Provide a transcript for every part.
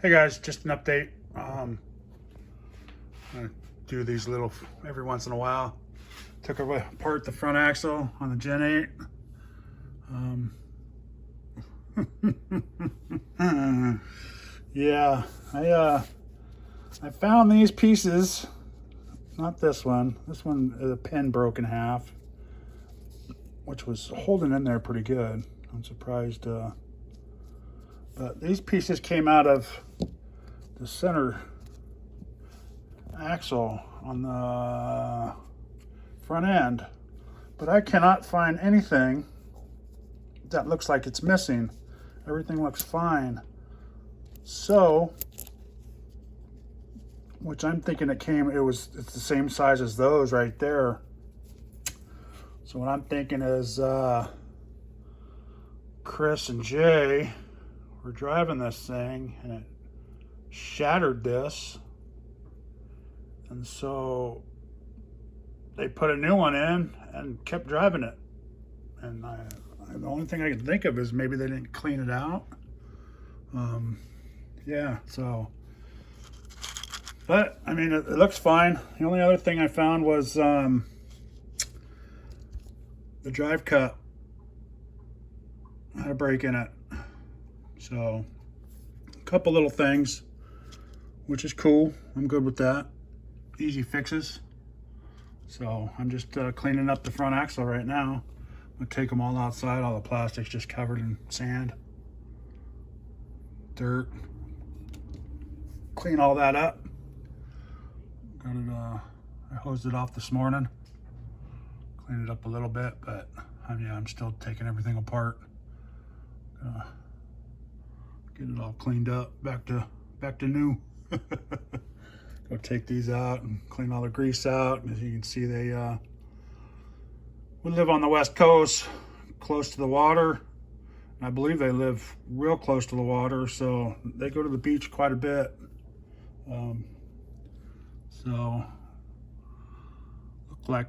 Hey guys, just an update. I do these little every once in a while. Took apart the front axle on the Gen 8. Yeah, I found these pieces. Not this one. This one, the pin broke in half, which was holding in there pretty good. I'm surprised. But these pieces came out of the center axle on the front end, but I cannot find anything that looks like it's missing. Everything looks fine. So, which I'm thinking it's the same size as those right there. So what I'm thinking is Chris and Jay were driving this thing and it shattered this, and so they put a new one in and kept driving it. And the only thing I can think of is maybe they didn't clean it out. Yeah, so, but I mean, it looks fine. The only other thing I found was the drive cup had a break in it. So, a couple little things, which is cool. I'm good with that. Easy fixes. So, I'm just cleaning up the front axle right now. I'm going to take them all outside. All the plastic's just covered in sand, dirt. Clean all that up. Got it, I hosed it off this morning. Cleaned it up a little bit, but I'm still taking everything apart. Get it all cleaned up, back to new. Go take these out and clean all the grease out. As you can see, we live on the West Coast, close to the water. I believe they live real close to the water, so they go to the beach quite a bit. So look like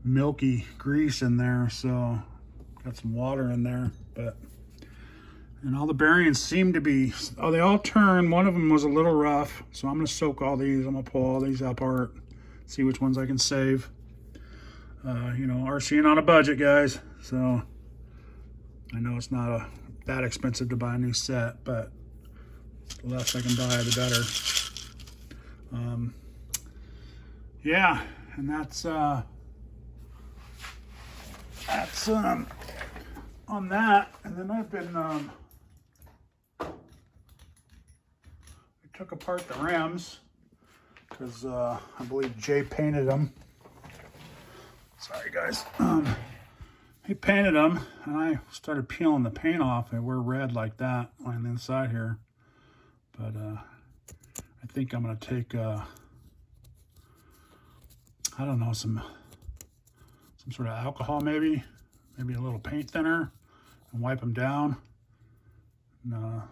milky grease in there, so got some water in there. And all the bearings seem to be, they all turn. One of them was a little rough, so I'm gonna soak all these. I'm gonna pull all these apart, see which ones I can save. RCing on a budget, guys, so I know it's not that expensive to buy a new set, but the less I can buy, the better. Yeah, and that's on that. And then I've been I took apart the rims because I believe Jay painted them. Sorry guys. He painted them, and I started peeling the paint off. They were red like that on the inside here. But I think I'm gonna take I don't know, some sort of alcohol, maybe a little paint thinner, and wipe them down. And, I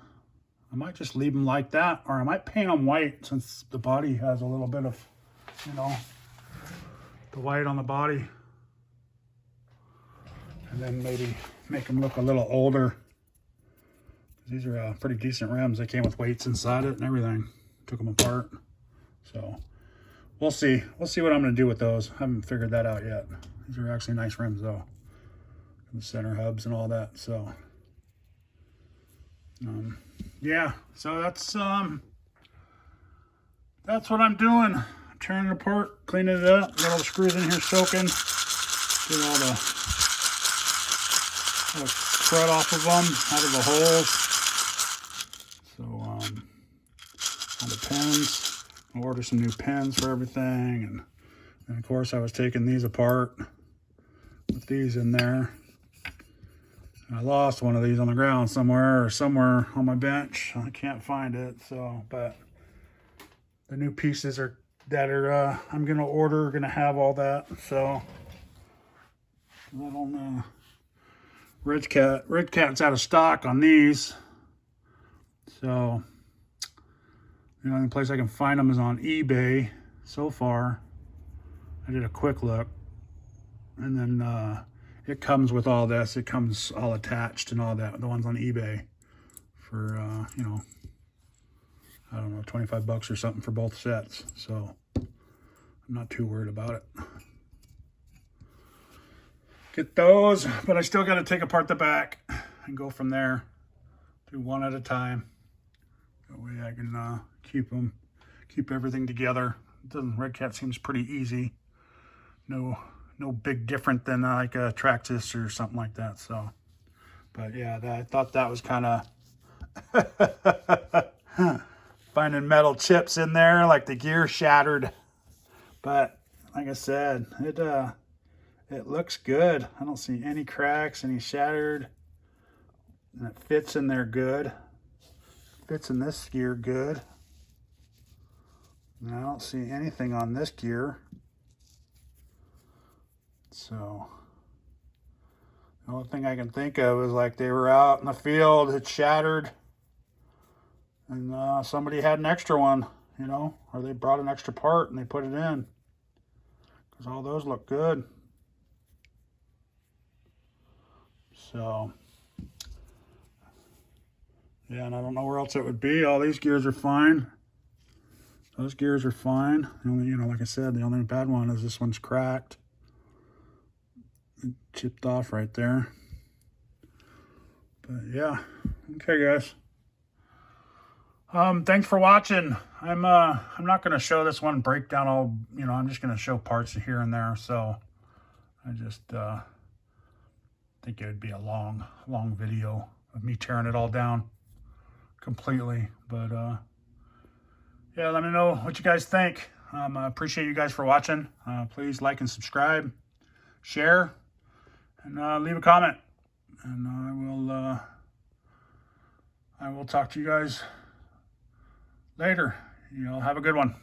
might just leave them like that, or I might paint them white since the body has a little bit of, the white on the body. And then maybe make them look a little older. These are pretty decent rims. They came with weights inside it and everything. Took them apart. So we'll see. We'll see what I'm going to do with those. I haven't figured that out yet. These are actually nice rims though. The center hubs and all that. So yeah. So that's what I'm doing. Tearing it apart, cleaning it up. Got all the screws in here soaking. Get all the crud off of them, out of the holes. So, all the pins. I'll order some new pins for everything. And of course, I was taking these apart with these in there. And I lost one of these on the ground somewhere on my bench. I can't find it. So, but the new pieces I'm gonna order, gonna have all that. So, I don't know. Redcat's out of stock on these. So, the only place I can find them is on eBay so far. I did a quick look. And then it comes with all this. It comes all attached and all that. The ones on eBay for, you know, I don't know, 25 bucks or something for both sets. So I'm not too worried about it. Get those, but I still got to take apart the back and go from there. Do one at a time. That way I can keep everything together. Redcat seems pretty easy. No big different than like a Traxxas or something like that. So, but yeah, I thought that was kind of finding metal chips in there, like the gear shattered. But like I said, it looks good. I don't see any cracks, any shattered. And it fits in there good. Fits in this gear good. And I don't see anything on this gear. So the only thing I can think of is like they were out in the field, it shattered, and somebody had an extra one, you know, or they brought an extra part and they put it in, because all those look good. So yeah, and I don't know where else it would be. All these gears are fine. Those gears are fine. The only, you know, like I said, the only bad one is this one's cracked. It chipped off right there. But yeah, okay guys. Thanks for watching. I'm not gonna show this one breakdown all, you know, I'm just gonna show parts here and there. So I just think it would be a long video of me tearing it all down completely. But yeah, let me know what you guys think. I appreciate you guys for watching. Please like and subscribe, share, and leave a comment. And I will talk to you guys later. You know, have a good one.